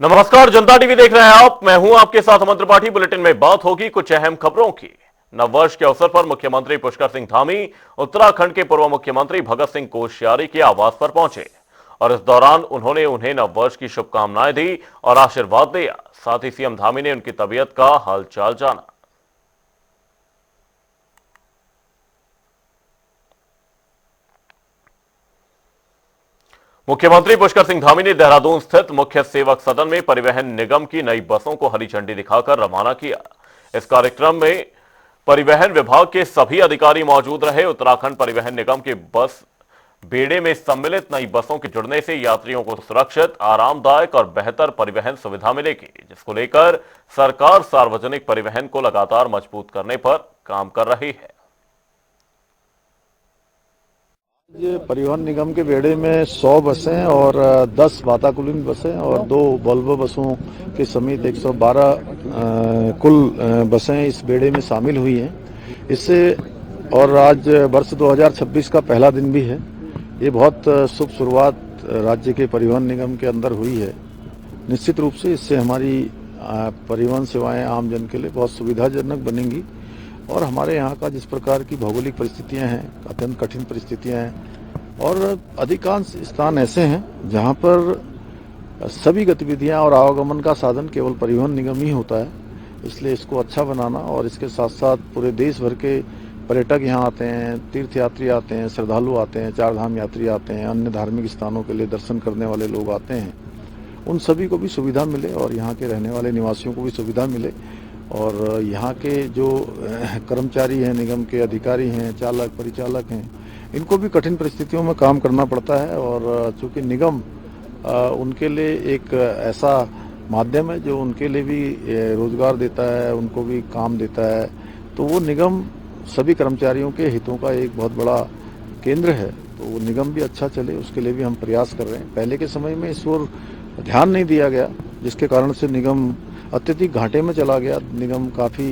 नमस्कार, जनता टीवी देख रहे हैं आप। मैं हूं आपके साथ अमन त्रिपाठी। बुलेटिन में बात होगी कुछ अहम खबरों की। नववर्ष के अवसर पर मुख्यमंत्री पुष्कर सिंह धामी उत्तराखंड के पूर्व मुख्यमंत्री भगत सिंह कोश्यारी के आवास पर पहुंचे और इस दौरान उन्होंने उन्हें नववर्ष की शुभकामनाएं दी और आशीर्वाद दिया। साथ ही सीएम धामी ने उनकी तबीयत का हालचाल जाना। मुख्यमंत्री पुष्कर सिंह धामी ने देहरादून स्थित मुख्य सेवक सदन में परिवहन निगम की नई बसों को हरी झंडी दिखाकर रवाना किया। इस कार्यक्रम में परिवहन विभाग के सभी अधिकारी मौजूद रहे। उत्तराखंड परिवहन निगम के बस बेड़े में सम्मिलित नई बसों के जुड़ने से यात्रियों को सुरक्षित, आरामदायक और बेहतर परिवहन सुविधा मिलेगी, जिसको लेकर सरकार सार्वजनिक परिवहन को लगातार मजबूत करने पर काम कर रही है। ये परिवहन निगम के बेड़े में 100 बसें और 10 वातानुकूलित बसें और 2 वोल्वो बसों के समेत 112 कुल बसें इस बेड़े में शामिल हुई हैं। इससे और आज वर्ष 2026 का पहला दिन भी है। ये बहुत शुभ शुरुआत राज्य के परिवहन निगम के अंदर हुई है। निश्चित रूप से इससे हमारी परिवहन सेवाएं आम जन के लिए बहुत सुविधाजनक बनेंगी और हमारे यहाँ का जिस प्रकार की भौगोलिक परिस्थितियां हैं, अत्यंत कठिन परिस्थितियां हैं और अधिकांश स्थान ऐसे हैं जहाँ पर सभी गतिविधियां और आवागमन का साधन केवल परिवहन निगम ही होता है। इसलिए इसको अच्छा बनाना और इसके साथ साथ पूरे देश भर के पर्यटक यहाँ आते हैं, तीर्थयात्री आते हैं, श्रद्धालु आते हैं, चार धाम यात्री आते हैं, अन्य धार्मिक स्थानों के लिए दर्शन करने वाले लोग आते हैं। उन सभी को भी सुविधा मिले और यहाँ के रहने वाले निवासियों को भी सुविधा मिले और यहाँ के जो कर्मचारी हैं, निगम के अधिकारी हैं, चालक परिचालक हैं, इनको भी कठिन परिस्थितियों में काम करना पड़ता है और चूंकि निगम उनके लिए एक ऐसा माध्यम है जो उनके लिए भी रोजगार देता है, उनको भी काम देता है, तो वो निगम सभी कर्मचारियों के हितों का एक बहुत बड़ा केंद्र है। तो वो निगम भी अच्छा चले, उसके लिए भी हम प्रयास कर रहे हैं। पहले के समय में इस ओर ध्यान नहीं दिया गया, जिसके कारण से निगम अत्यधिक घाटे में चला गया। निगम काफ़ी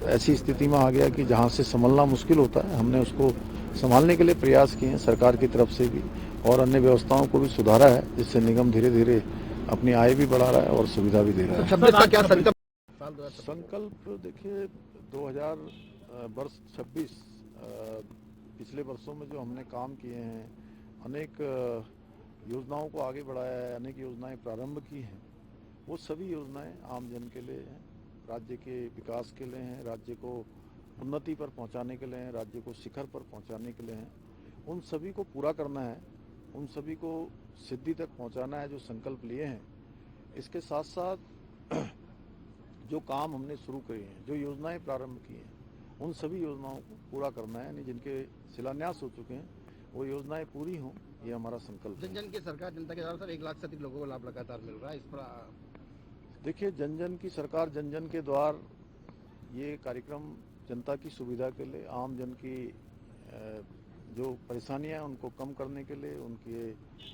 ऐसी स्थिति में आ गया कि जहां से संभलना मुश्किल होता है। हमने उसको संभालने के लिए प्रयास किए हैं, सरकार की तरफ से भी और अन्य व्यवस्थाओं को भी सुधारा है, जिससे निगम धीरे धीरे अपनी आय भी बढ़ा रहा है और सुविधा भी दे रहा है। 26 का क्या संकल्प? संकल्प देखिए, 2000 वर्ष 26 पिछले वर्षों में जो हमने काम किए हैं, अनेक योजनाओं को आगे बढ़ाया है, अनेक योजनाएं प्रारंभ की हैं। वो सभी योजनाएं आम जन के लिए हैं, राज्य के विकास के लिए हैं, राज्य को उन्नति पर पहुंचाने के लिए हैं, राज्य को शिखर पर पहुंचाने के लिए हैं। उन सभी को पूरा करना है, उन सभी को सिद्धि तक पहुंचाना है जो संकल्प लिए हैं। इसके साथ साथ जो काम हमने शुरू किए हैं, जो योजनाएं प्रारंभ की हैं, उन सभी योजनाओं को पूरा करना है। यानी जिनके शिलान्यास हो चुके हैं वो योजनाएं पूरी हों, ये हमारा संकल्प है। जन जन की सरकार, जनता के द्वारा सर 1 लाख से अधिक लोगों को लाभ लगातार मिल रहा है। इस पर देखिए, जन जन की सरकार, जन जन के द्वार, ये कार्यक्रम जनता की सुविधा के लिए, आम जन की जो परेशानियां उनको कम करने के लिए,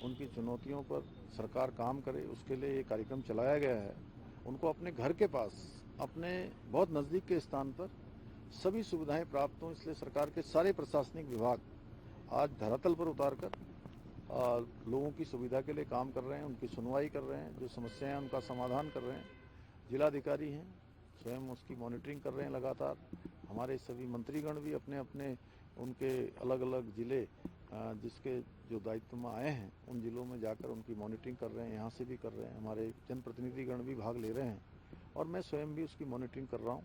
उनकी चुनौतियों पर सरकार काम करे, उसके लिए ये कार्यक्रम चलाया गया है। उनको अपने घर के पास, अपने बहुत नज़दीक के स्थान पर सभी सुविधाएं प्राप्त हों, इसलिए सरकार के सारे प्रशासनिक विभाग आज धरातल पर उतारकर लोगों की सुविधा के लिए काम कर रहे हैं, उनकी सुनवाई कर रहे हैं, जो समस्याएं हैं उनका समाधान कर रहे हैं। जिलाधिकारी हैं, स्वयं उसकी मॉनिटरिंग कर रहे हैं लगातार। हमारे सभी मंत्रीगण भी अपने अपने उनके अलग अलग जिले जिसके जो दायित्व में आए हैं, उन जिलों में जाकर उनकी मॉनिटरिंग कर रहे हैं, यहाँ से भी कर रहे हैं। हमारे जनप्रतिनिधिगण भी भाग ले रहे हैं और मैं स्वयं भी उसकी मॉनिटरिंग कर रहा हूँ।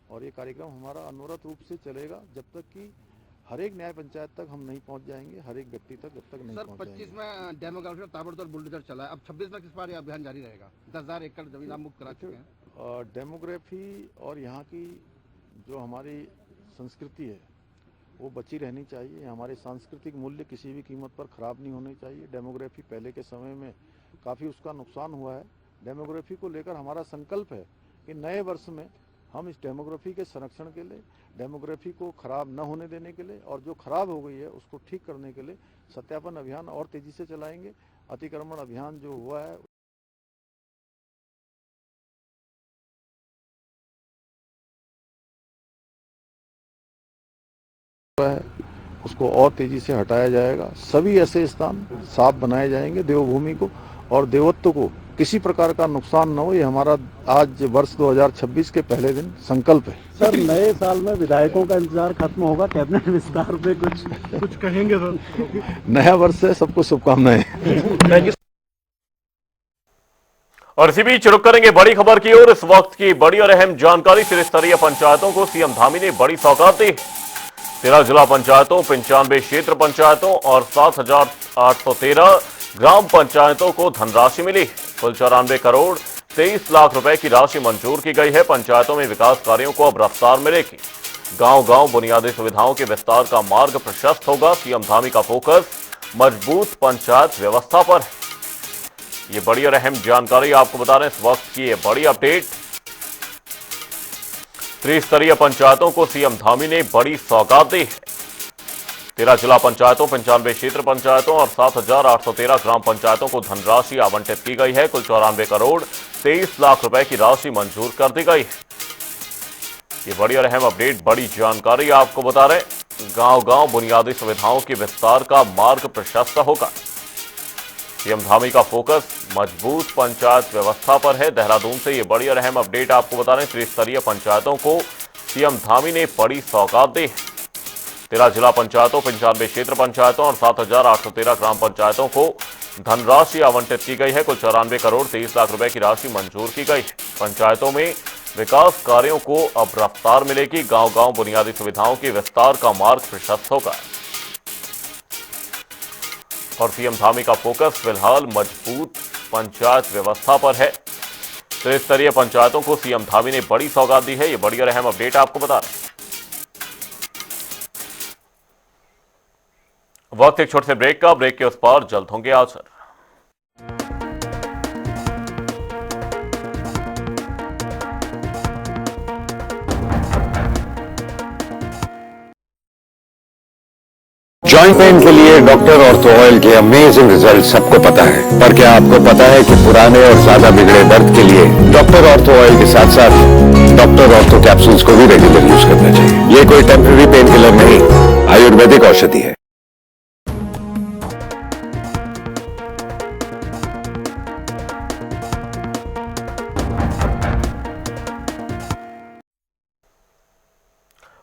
और ये कार्यक्रम हमारा अनवरत रूप से चलेगा जब तक कि हर एक न्याय पंचायत तक हम नहीं पहुंच जाएंगे, हर एक व्यक्ति तक जब तक नहीं पहुंच जाएंगे। सर 25 में डेमोग्राफी में ताबड़तोड़ बुलडोजर चला है, अब 26 में किस बार ये अभियान जारी रहेगा? 10,000 एकड़ जमीन आप मुक्त करा चुके हैं। डेमोग्राफी और यहाँ की जो हमारी संस्कृति है वो बची रहनी चाहिए। हमारे सांस्कृतिक मूल्य किसी भी कीमत पर खराब नहीं होने चाहिए। डेमोग्राफी पहले के समय में काफ़ी उसका नुकसान हुआ है। डेमोग्राफी को लेकर हमारा संकल्प है कि नए वर्ष में हम इस डेमोग्राफी के संरक्षण के लिए, डेमोग्राफी को खराब न होने देने के लिए और जो खराब हो गई है उसको ठीक करने के लिए सत्यापन अभियान और तेजी से चलाएंगे। अतिक्रमण अभियान जो हुआ है उसको और तेजी से हटाया जाएगा। सभी ऐसे स्थान साफ बनाए जाएंगे, देवभूमि को और देवत्व को किसी प्रकार का नुकसान न हो, ये हमारा आज वर्ष 2026 के पहले दिन संकल्प है। सर, नए साल में विधायकों का इंतजार खत्म होगा, कैबिनेट विस्तार पे कुछ कहेंगे सर? नया वर्ष है, सबको शुभकामनाएं। Thank you. और इसी बीच रुक करेंगे बड़ी खबर की ओर। इस वक्त की बड़ी और अहम जानकारी, त्रिस्तरीय पंचायतों को सीएम धामी ने बड़ी सौगात दी। 13 जिला पंचायतों, 95 क्षेत्र पंचायतों और 7,813 ग्राम पंचायतों को धनराशि मिली। कुल 94 करोड़ 23 लाख रुपए की राशि मंजूर की गई है। पंचायतों में विकास कार्यों को अब रफ्तार मिलेगी। गांव-गांव बुनियादी सुविधाओं के विस्तार का मार्ग प्रशस्त होगा। सीएम धामी का फोकस मजबूत पंचायत व्यवस्था पर है। ये बड़ी और अहम जानकारी आपको बता रहे हैं, इस वक्त की ये बड़ी अपडेट। त्रिस्तरीय पंचायतों को सीएम धामी ने बड़ी सौगात दी है। 13 जिला पंचायतों, 95 क्षेत्र पंचायतों और 7,813 ग्राम पंचायतों को धनराशि आवंटित की गई है। कुल 94 करोड़ 23 लाख रुपए की राशि मंजूर कर दी गई है। ये बड़ी और अहम अपडेट, बड़ी जानकारी आपको बता रहे हैं। गांव-गांव बुनियादी सुविधाओं के विस्तार का मार्ग प्रशस्त होगा। सीएम धामी का फोकस मजबूत पंचायत व्यवस्था पर है। देहरादून से ये बड़ी और अहम अपडेट आपको बता रहे हैं। त्रिस्तरीय पंचायतों को सीएम धामी ने बड़ी सौगात दी है। 13 जिला पंचायतों, 95 क्षेत्र पंचायतों और 7,813 ग्राम पंचायतों को धनराशि आवंटित की गई है। कुल 94 करोड़ 23 लाख रुपए की राशि मंजूर की गई है। पंचायतों में विकास कार्यों को अब रफ्तार मिलेगी। गांव-गांव बुनियादी सुविधाओं के विस्तार का मार्ग प्रशस्त होगा। और सीएम धामी का फोकस फिलहाल मजबूत पंचायत व्यवस्था पर है। त्रिस्तरीय पंचायतों को सीएम धामी ने बड़ी सौगात दी है। ये बड़ी और अहम अपडेट आपको बता रहे हैं। वक्त एक छोटे से ब्रेक का, ब्रेक के उस पार जल्द होंगे हाजिर। जॉइंट पेन के लिए डॉक्टर ऑर्थो ऑयल के अमेजिंग रिजल्ट सबको पता है, पर क्या आपको पता है कि पुराने और ज्यादा बिगड़े दर्द के लिए डॉक्टर ऑर्थो ऑयल के साथ साथ डॉक्टर ऑर्थो कैप्सूल्स को भी रेगुलर यूज करना चाहिए। ये कोई टेम्पररी पेन किलर नहीं, आयुर्वेदिक औषधि है।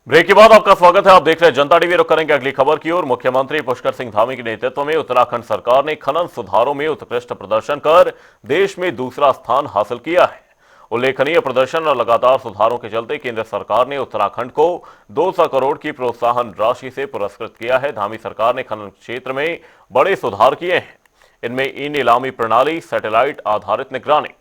ब्रेक के बाद आपका स्वागत है। आप देख रहे हैं जनता टीवी। रुक करेंगे अगली खबर की ओर। मुख्यमंत्री पुष्कर सिंह धामी के नेतृत्व में उत्तराखंड सरकार ने खनन सुधारों में उत्कृष्ट प्रदर्शन कर देश में दूसरा स्थान हासिल किया है। उल्लेखनीय प्रदर्शन और लगातार सुधारों के चलते केंद्र सरकार ने उत्तराखंड को 200 करोड़ की प्रोत्साहन राशि से पुरस्कृत किया है। धामी सरकार ने खनन क्षेत्र में बड़े सुधार किए हैं। इनमें ई नीलामी प्रणाली, सैटेलाइट आधारित निगरानी,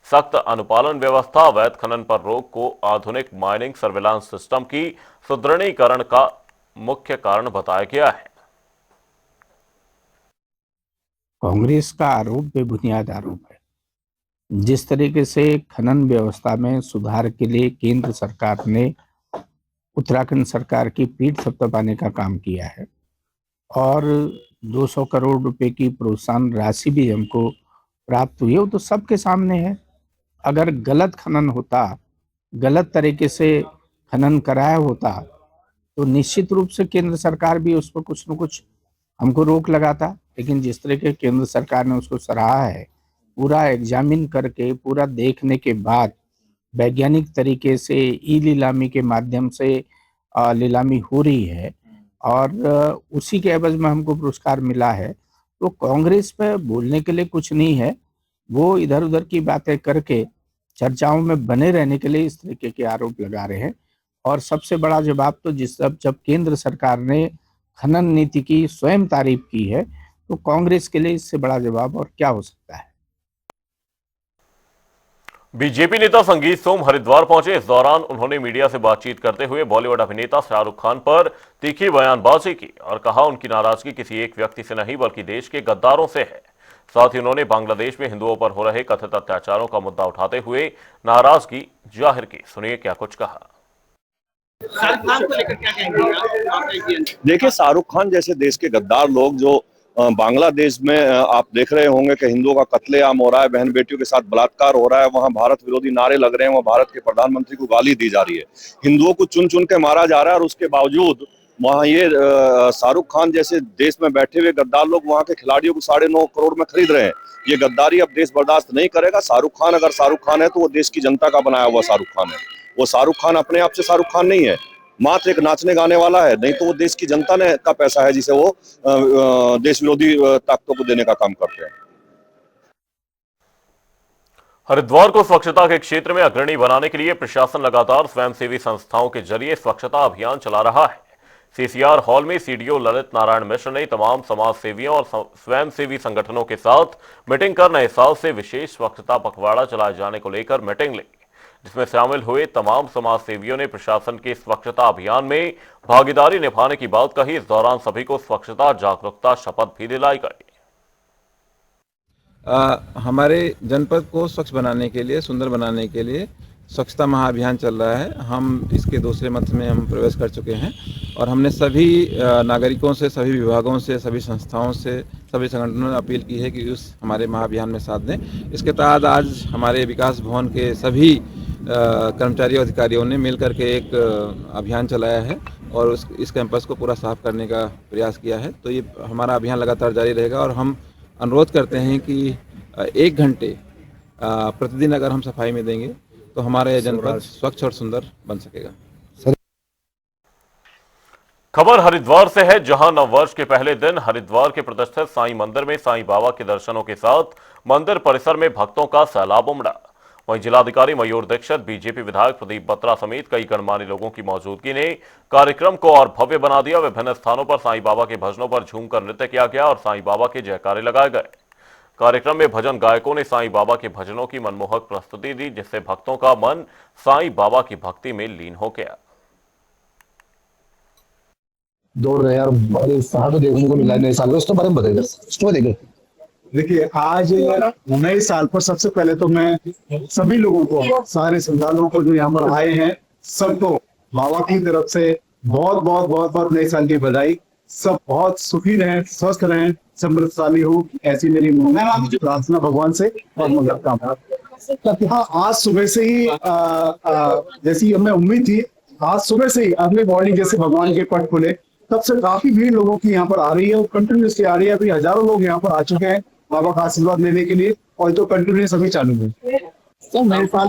सख्त अनुपालन व्यवस्था, अवैध खनन पर रोक को आधुनिक माइनिंग सर्विलांस सिस्टम की सुदृढ़ीकरण का मुख्य कारण बताया गया है। कांग्रेस का आरोप बेबुनियाद आरोप है। जिस तरीके से खनन व्यवस्था में सुधार के लिए केंद्र सरकार ने उत्तराखंड सरकार की पीठ थपथपाने का काम किया है और 200 करोड़ रुपए की प्रोत्साहन राशि भी हमको प्राप्त हुई है, वो तो सबके सामने है। अगर गलत खनन होता, गलत तरीके से खनन कराया होता, तो निश्चित रूप से केंद्र सरकार भी उस पर कुछ न कुछ हमको रोक लगाता। लेकिन जिस तरह के केंद्र सरकार ने उसको सराहा है, पूरा एग्जामिन करके, पूरा देखने के बाद वैज्ञानिक तरीके से ई नीलामी के माध्यम से नीलामी हो रही है और उसी के एवज में हमको पुरस्कार मिला है। तो कांग्रेस पे बोलने के लिए कुछ नहीं है। वो इधर उधर की बातें करके चर्चाओं में बने रहने के लिए इस तरीके के आरोप लगा रहे हैं। और सबसे बड़ा जवाब तो जब केंद्र सरकार ने खनन नीति की स्वयं तारीफ की है, तो कांग्रेस के लिए इससे बड़ा जवाब और क्या हो सकता है। बीजेपी नेता संगीत सोम हरिद्वार पहुंचे। इस दौरान उन्होंने मीडिया से बातचीत करते हुए बॉलीवुड अभिनेता शाहरुख खान पर तीखी बयानबाजी की और कहा उनकी नाराजगी किसी एक व्यक्ति से नहीं बल्कि देश के गद्दारों से है। साथ ही उन्होंने बांग्लादेश में हिंदुओं पर हो रहे कथित अत्याचारों का मुद्दा उठाते हुए नाराजगी जाहिर की। सुनिए क्या कुछ कहा। शाहरुख खान को लेकर क्या कहेंगे? देखिए, शाहरुख खान जैसे देश के गद्दार लोग जो बांग्लादेश में आप देख रहे होंगे कि हिंदुओं का कत्लेआम हो रहा है, बहन बेटियों के साथ बलात्कार हो रहा है, वहां भारत विरोधी नारे लग रहे हैं, वहां भारत के प्रधानमंत्री को गाली दी जा रही है, हिंदुओं को चुन चुन के मारा जा रहा है और उसके बावजूद वहाँ ये शाहरुख खान जैसे देश में बैठे हुए गद्दार लोग वहाँ के खिलाड़ियों को 9.5 करोड़ में खरीद रहे हैं। ये गद्दारी अब देश बर्दाश्त नहीं करेगा। शाहरुख खान अगर शाहरुख खान है तो वो देश की जनता का बनाया हुआ शाहरुख खान है। वो शाहरुख खान अपने आप से शाहरुख खान नहीं है, मात्र एक नाचने गाने वाला है। नहीं तो वो देश की जनता ने का पैसा है जिसे वो देश विरोधी ताकतों को देने का काम करते हैं। हरिद्वार को स्वच्छता के क्षेत्र में अग्रणी बनाने के लिए प्रशासन लगातार स्वयंसेवी संस्थाओं के जरिए स्वच्छता अभियान चला रहा है। सीसीआर हॉल में सीडीओ ललित नारायण मिश्र ने तमाम समाज सेवियों और स्वयंसेवी संगठनों के साथ मीटिंग कर नए साल से विशेष स्वच्छता पखवाड़ा चलाए जाने को लेकर मीटिंग ली, जिसमें शामिल हुए तमाम समाज सेवियों ने प्रशासन के स्वच्छता अभियान में भागीदारी निभाने की बात कही। इस दौरान सभी को स्वच्छता जागरूकता शपथ भी दिलाई गई। हमारे जनपद को स्वच्छ बनाने के लिए, सुंदर बनाने के लिए स्वच्छता महाअभियान चल रहा है। हम इसके दूसरे मंथ में हम प्रवेश कर चुके हैं और हमने सभी नागरिकों से, सभी विभागों से, सभी संस्थाओं से, सभी संगठनों ने अपील की है कि उस हमारे महाअभियान में साथ दें। इसके तहत आज हमारे विकास भवन के सभी कर्मचारी और अधिकारियों ने मिलकर के एक अभियान चलाया है और इस कैंपस को पूरा साफ करने का प्रयास किया है। तो ये हमारा अभियान लगातार जारी रहेगा और हम अनुरोध करते हैं कि 1 घंटे प्रतिदिन अगर हम सफाई में देंगे तो हमारा यह जनपद स्वच्छ और सुंदर बन सकेगा। खबर हरिद्वार से है, जहां नववर्ष के पहले दिन हरिद्वार के प्रतिष्ठित साईं मंदिर में साईं बाबा के दर्शनों के साथ मंदिर परिसर में भक्तों का सैलाब उमड़ा। वहीं जिलाधिकारी मयूर दीक्षित, बीजेपी विधायक प्रदीप बत्रा समेत कई गणमान्य लोगों की मौजूदगी ने कार्यक्रम को और भव्य बना दिया। विभिन्न स्थानों पर साईं बाबा के भजनों पर झूमकर नृत्य किया गया और साईं बाबा के जयकारे लगाए गए। कार्यक्रम में भजन गायकों ने साईं बाबा के भजनों की मनमोहक प्रस्तुति दी, जिससे भक्तों का मन साईं बाबा की भक्ति में लीन हो गया। दौड़ रहे हैं और बड़े उत्साह को देखने को मिला नए साल में, उसके बारे में बताइए, उसको देखिए। देखिए, आज नए साल पर सबसे पहले तो मैं सभी लोगों को, सारे श्रद्धालुओं को जो यहाँ पर आए हैं, सबको बाबा की तरफ से बहुत नए साल की बधाई। सब बहुत सुखी रहें, स्वस्थ रहें, समृद्धशाली हो, ऐसी मेरी प्रार्थना भगवान से और मनोकामना। हाँ, आज सुबह से ही जैसी हमें उम्मीद थी, आज सुबह से ही अर्ली मॉर्निंग जैसे भगवान के पट खुले तब से काफी भीड़ लोगों की यहाँ पर आ रही है और कंटिन्यूसली आ रही है। अभी हजारों लोग यहाँ पर आ चुके हैं बाबा का आशीर्वाद लेने के लिए और तो कंटिन्यूस अभी चालू है। तो मेरे साथ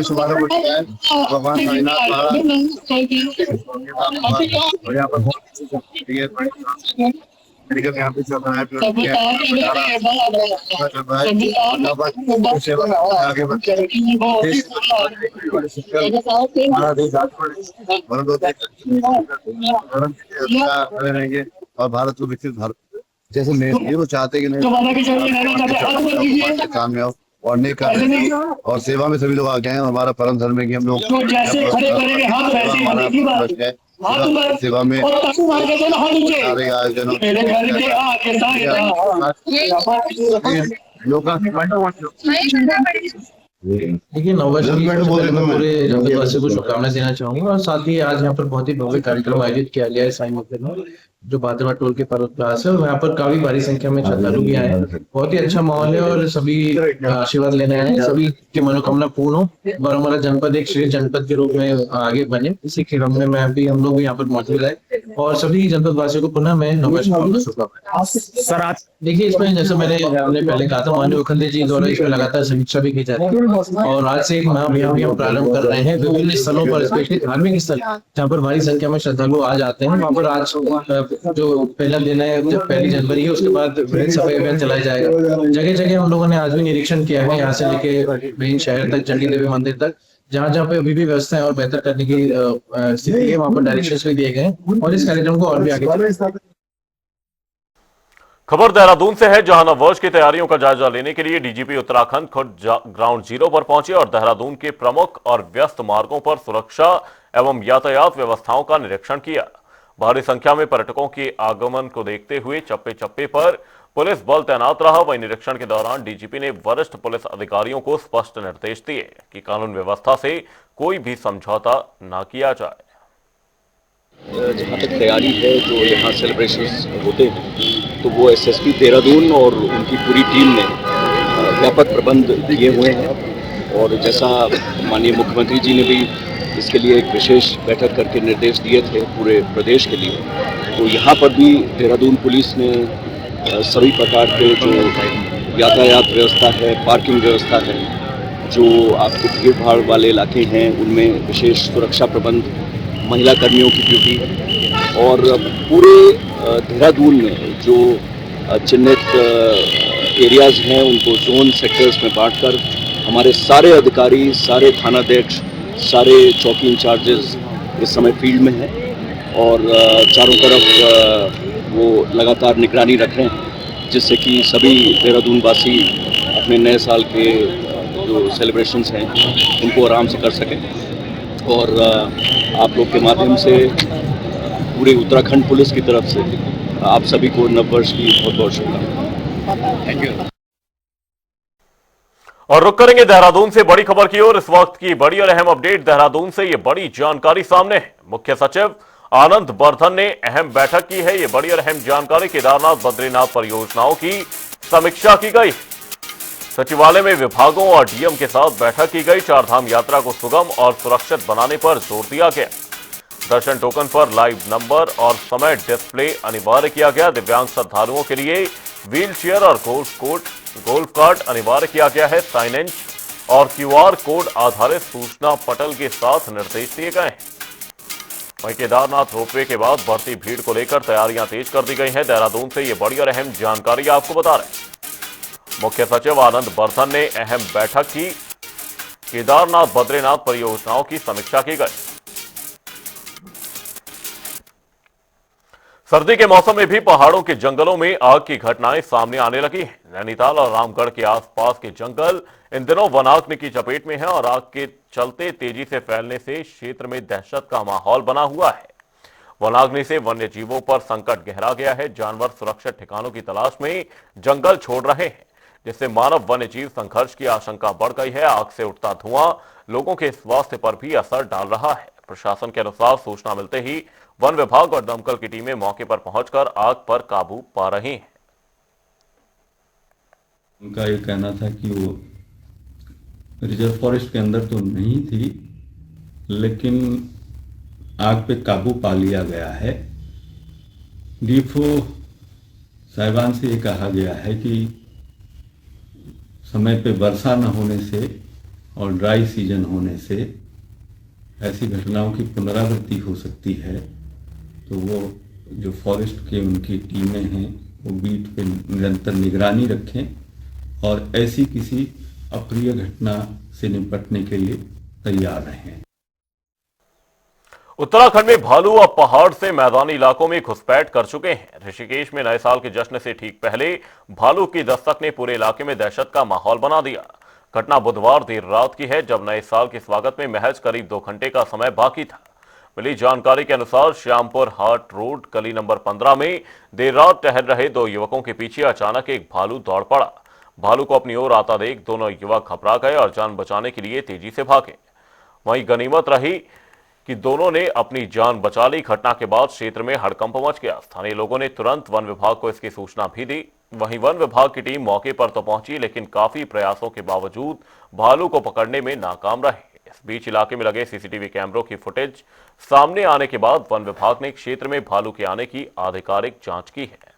शुभारंभ हो चुका है। भगवान यहाँ पे चल रहा है और भारत को विकसित भारत जैसे ये तो चाहते कि कामयाब और नेक कार्य और सेवा में सभी लोग आ गए हैं। हमारा परम धर्म है कि हम लोग सेवा में देखिए, नववर्ष की मैं पूरे जनपदवासियों को शुभकामनाएं देना चाहूंगा और साथ ही आज यहाँ पर बहुत ही भव्य कार्यक्रम आयोजित किया गया है साईं मंदिर में, जो बादरवा टोल के पर्वतपास है। और यहाँ पर काफी भारी संख्या में श्रद्धालु भी आए हैं। बहुत ही अच्छा माहौल है और सभी आशीर्वाद लेने आए हैं, सभी की मनोकामना पूर्ण हो और हमारा जनपद एक श्रेष्ठ जनपद के रूप में आगे बने। इसी क्रम में मैं भी, हम लोग भी यहाँ पर मौजूद है और सभी जनपद वासियों को पुनः मैं नववर्ष की शुभकामनाएं। देखिए, इसमें जैसे हमने पहले कहा था, माननीय मुख्यमंत्री जी द्वारा इसमें लगातार समीक्षा भी की जा रही है और आज से एक महाअभियान भी हम प्रारंभ कर रहे हैं। विभिन्न स्थलों पर, स्पेशली धार्मिक स्थल जहाँ पर भारी संख्या में श्रद्धालु आ जाते हैं, वहाँ पर आज जो पहला दिन है, जब 1 जनवरी है, उसके बाद विभिन्न सफाई अभियान चलाया जाएगा। जगह जगह हम लोगों ने आज भी निरीक्षण किया है, यहाँ से लेके विभिन्न शहर तक, चंडी देवी मंदिर तक, जहाँ पे अभी भी व्यवस्था है और बेहतर करने की स्थिति है, वहाँ पर डायरेक्शंस भी दिए गए हैं और इस कार्यक्रम को और भी आगे। खबर देहरादून से है, जहां नववर्ष की तैयारियों का जायजा लेने के लिए डीजीपी उत्तराखंड खुद ग्राउंड जीरो पर पहुंचे और देहरादून के प्रमुख और व्यस्त मार्गों पर सुरक्षा एवं यातायात व्यवस्थाओं का निरीक्षण किया। भारी संख्या में पर्यटकों के आगमन को देखते हुए चप्पे चप्पे पर पुलिस बल तैनात रहा। वहीं निरीक्षण के दौरान डीजीपी ने वरिष्ठ पुलिस अधिकारियों को स्पष्ट निर्देश दिए कि कानून व्यवस्था से कोई भी समझौता न किया जाए। जहाँ तक तैयारी है, जो यहाँ सेलिब्रेशंस होते हैं, तो वो एसएसपी देहरादून और उनकी पूरी टीम ने व्यापक प्रबंध किए हुए हैं और जैसा माननीय मुख्यमंत्री जी ने भी इसके लिए एक विशेष बैठक करके निर्देश दिए थे पूरे प्रदेश के लिए। तो यहाँ पर भी देहरादून पुलिस ने सभी प्रकार के जो यातायात व्यवस्था है, पार्किंग व्यवस्था है, जो आपके भीड़ भाड़ वाले इलाके हैं उनमें विशेष सुरक्षा प्रबंध, महिला कर्मियों की ड्यूटी और पूरे देहरादून में जो चिन्हित एरियाज़ हैं उनको जोन सेक्टर्स में बांटकर हमारे सारे अधिकारी, सारे थानाध्यक्ष, सारे चौकी इंचार्जेस इस समय फील्ड में हैं और चारों तरफ वो लगातार निगरानी रख रहे हैं, जिससे कि सभी देहरादून वासी अपने नए साल के जो सेलिब्रेशंस हैं उनको आराम से कर सकें। और आप लोग के माध्यम से पूरे उत्तराखंड पुलिस की तरफ से आप सभी को नववर्ष की बहुत बहुत शुभकामनाएं। Thank you. और रुक करेंगे देहरादून से बड़ी खबर की ओर। इस वक्त की बड़ी और अहम अपडेट देहरादून से ये बड़ी जानकारी सामने है। मुख्य सचिव आनंद बर्धन ने अहम बैठक की है। ये बड़ी और अहम जानकारी, केदारनाथ बद्रीनाथ परियोजनाओं की समीक्षा की गई। सचिवालय में विभागों और डीएम के साथ बैठक की गई। चारधाम यात्रा को सुगम और सुरक्षित बनाने पर जोर दिया गया। दर्शन टोकन पर लाइव नंबर और समय डिस्प्ले अनिवार्य किया गया। दिव्यांग श्रद्धालुओं के लिए व्हील चेयर और गोल्फ कार्ट अनिवार्य किया गया है। साइनेज और क्यूआर कोड आधारित सूचना पटल के साथ निर्देश दिए गए हैं। वहीं केदारनाथ रोपवे के बाद बढ़ती भीड़ को लेकर तैयारियां तेज कर दी गई हैं। देहरादून से ये बड़ी और अहम जानकारी आपको बता रहे हैं। मुख्य सचिव आनंद बर्धन ने अहम बैठक की। केदारनाथ बद्रीनाथ परियोजनाओं की समीक्षा की गई। सर्दी के मौसम में भी पहाड़ों के जंगलों में आग की घटनाएं सामने आने लगी हैं। नैनीताल और रामगढ़ के आसपास के जंगल इन दिनों वनाग्नि की चपेट में है और आग के चलते तेजी से फैलने से क्षेत्र में दहशत का माहौल बना हुआ है। वनाग्नि से वन्य जीवों पर संकट गहरा गया है। जानवर सुरक्षित ठिकानों की तलाश में जंगल छोड़ रहे हैं, जिससे मानव वन्य जीव संघर्ष की आशंका बढ़ गई है। आग से उठता धुआं लोगों के स्वास्थ्य पर भी असर डाल रहा है। प्रशासन के अनुसार सूचना मिलते ही वन विभाग और दमकल की टीमें मौके पर पहुंचकर आग पर काबू पा रही हैं। उनका ये कहना था कि वो रिजर्व फॉरेस्ट के अंदर तो नहीं थी, लेकिन आग पे काबू पा लिया गया है। डीएफओ साहिबान से ये कहा गया है कि समय पे वर्षा न होने से और ड्राई सीजन होने से ऐसी घटनाओं की पुनरावृत्ति हो सकती है। तो वो जो फॉरेस्ट के उनकी टीमें हैं वो बीट पे निरंतर निगरानी रखें और ऐसी किसी अप्रिय घटना से निपटने के लिए तैयार रहें। उत्तराखंड में भालू अब पहाड़ से मैदानी इलाकों में घुसपैठ कर चुके हैं। ऋषिकेश में नए साल के जश्न से ठीक पहले भालू की दस्तक ने पूरे इलाके में दहशत का माहौल बना दिया। घटना बुधवार देर रात की है, जब नए साल के स्वागत में महज करीब 2 घंटे का समय बाकी था। मिली जानकारी के अनुसार श्यामपुर हाट रोड गली नंबर 15 में देर रात टहल रहे 2 युवकों के पीछे अचानक एक भालू दौड़ पड़ा। भालू को अपनी ओर आता देख दोनों युवक घबरा गए और जान बचाने के लिए तेजी से भागे। वहीं गनीमत रही कि दोनों ने अपनी जान बचा ली। घटना के बाद क्षेत्र में हड़कंप मच गया। स्थानीय लोगों ने तुरंत वन विभाग को इसकी सूचना भी दी। वहीं वन विभाग की टीम मौके पर तो पहुंची, लेकिन काफी प्रयासों के बावजूद भालू को पकड़ने में नाकाम रहे। इस बीच इलाके में लगे सीसीटीवी कैमरों की फुटेज सामने आने के बाद वन विभाग ने क्षेत्र में भालू के आने की आधिकारिक जांच की है।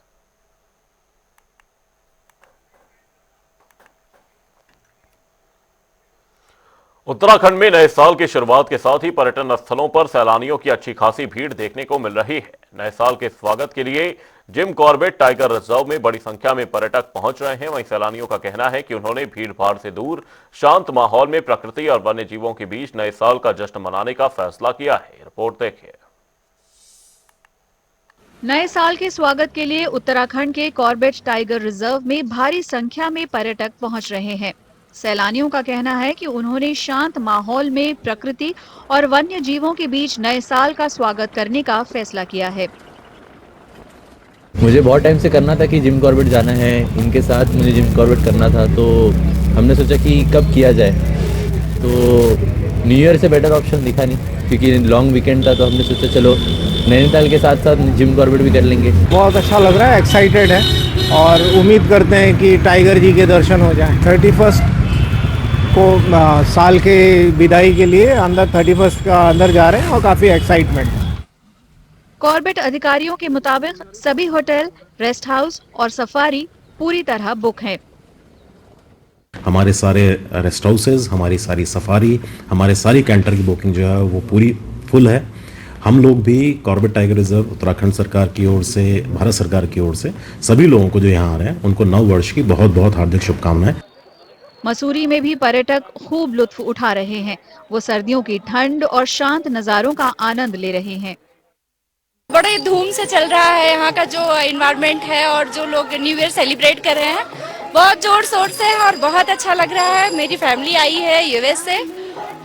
उत्तराखंड में नए साल की शुरुआत के साथ ही पर्यटन स्थलों पर सैलानियों की अच्छी खासी भीड़ देखने को मिल रही है। नए साल के स्वागत के लिए जिम कॉर्बेट टाइगर रिजर्व में बड़ी संख्या में पर्यटक पहुंच रहे हैं। वहीं सैलानियों का कहना है कि उन्होंने भीड़ भाड़ से दूर शांत माहौल में प्रकृति और वन्य जीवों के बीच नए साल का जश्न मनाने का फैसला किया है। रिपोर्ट देखिए। नए साल के स्वागत के लिए उत्तराखंड के कॉर्बेट टाइगर रिजर्व में भारी संख्या में पर्यटक पहुंच रहे हैं। सैलानियों का कहना है कि उन्होंने शांत माहौल में प्रकृति और वन्य जीवों के बीच नए साल का स्वागत करने का फैसला किया है। मुझे बहुत टाइम से करना था कि जिम कॉर्बेट जाना है, इनके साथ मुझे जिम कॉर्बेट करना था, तो हमने सोचा कि कब किया जाए। तो न्यू ईयर से बेटर ऑप्शन दिखा नहीं, क्योंकि लॉन्ग वीकेंड था, तो हमने सोचा चलो नैनीताल के साथ साथ जिम कॉर्बेट भी कर लेंगे। बहुत अच्छा लग रहा है, एक्साइटेड है और उम्मीद करते हैं कि टाइगर जी के दर्शन हो जाएं। 31 को साल के विदाई के लिए अंदर 31 का अंदर जा रहे हैं और काफ़ी एक्साइटमेंट है। कॉर्बेट अधिकारियों के मुताबिक सभी होटल, रेस्ट हाउस और सफारी पूरी तरह बुक हैं। हमारे सारे रेस्ट हाउसेज, हमारी सारी सफारी, हमारे सारी कैंटर की बुकिंग जो है वो पूरी फुल है। हम लोग भी कॉर्बेट टाइगर रिजर्व उत्तराखंड सरकार की ओर से, भारत सरकार की ओर से सभी लोगों को जो यहाँ आ रहे हैं उनको नव वर्ष की बहुत बहुत हार्दिक शुभकामनाएं। मसूरी में भी पर्यटक खूब लुत्फ उठा रहे हैं। वो सर्दियों की ठंड और शांत नज़ारों का आनंद ले रहे हैं। बड़े धूम से चल रहा है यहाँ का जो एनवायरनमेंट है और जो लोग न्यू ईयर सेलिब्रेट कर रहे हैं बहुत जोर शोर से और बहुत अच्छा लग रहा है। मेरी फैमिली आई है यूएस से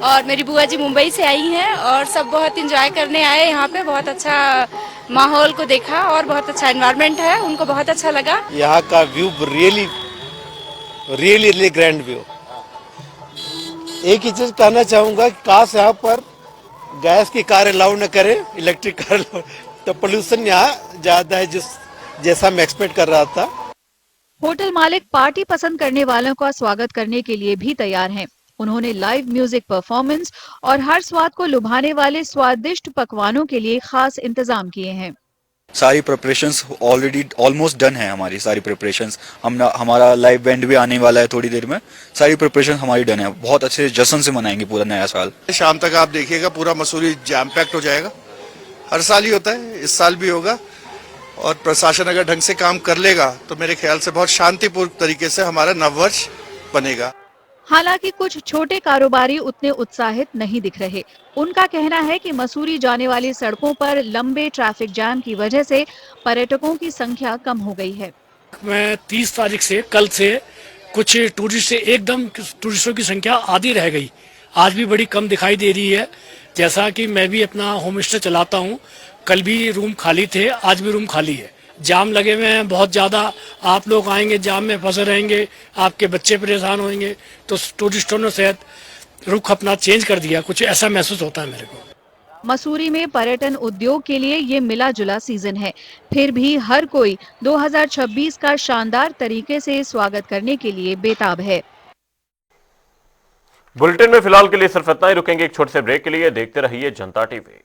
और मेरी बुआ जी मुंबई से आई हैं और सब बहुत एंजॉय करने आए यहाँ पे। बहुत अच्छा माहौल को देखा और बहुत अच्छा एनवायरनमेंट है, उनको बहुत अच्छा लगा। यहाँ का व्यू रियली ग्रैंड व्यू। एक ही चीज कहना चाहूंगा कि काश यहाँ पर गैस की कार अलाउ न करें, इलेक्ट्रिक कार, तो पोल्यूशन यहाँ ज्यादा है जैसा मैं एक्सपेक्ट कर रहा था। होटल मालिक पार्टी पसंद करने वालों का स्वागत करने के लिए भी तैयार हैं। उन्होंने लाइव म्यूजिक परफॉर्मेंस और हर स्वाद को लुभाने वाले स्वादिष्ट पकवानों के लिए खास इंतजाम किए हैं। सारी प्रिपरेशंस ऑलरेडी ऑलमोस्ट डन है। हमारी सारी प्रिपरेशंस, हमारा लाइव बैंड भी आने वाला है थोड़ी देर में। सारी प्रिपरेशन हमारी डन है। बहुत अच्छे जश्न से मनाएंगे पूरा नया साल। शाम तक आप देखिएगा पूरा मसूरी जैम पैक्ट हो जाएगा। हर साल ही होता है, इस साल भी होगा। और प्रशासन अगर ढंग से काम कर लेगा तो मेरे ख्याल से बहुत शांतिपूर्ण तरीके से हमारा नववर्ष बनेगा। हालांकि कुछ छोटे कारोबारी उतने उत्साहित नहीं दिख रहे। उनका कहना है कि मसूरी जाने वाली सड़कों पर लंबे ट्रैफिक जाम की वजह से पर्यटकों की संख्या कम हो गई है। मैं 30 तारीख से, कल से कुछ टूरिस्ट से एकदम टूरिस्टों की संख्या आधी रह गई। आज भी बड़ी कम दिखाई दे रही है। जैसा कि मैं भी अपना होम स्टे चलाता हूँ, कल भी रूम खाली थे, आज भी रूम खाली है। जाम लगे हुए हैं बहुत ज़्यादा। आप लोग आएंगे, जाम में फंसे रहेंगे, आपके बच्चे परेशान होंगे। तो टूरिस्टों ने शायद रुख अपना चेंज कर दिया, कुछ ऐसा महसूस होता है मेरे को। मसूरी में पर्यटन उद्योग के लिए ये मिला जुला सीजन है। फिर भी हर कोई 2026 का शानदार तरीके से स्वागत करने के लिए बेताब है। बुलेटिन में फिलहाल के लिए सिर्फ इतना ही। रुकेंगे एक छोटे से ब्रेक के लिए। देखते रहिए जनता टीवी।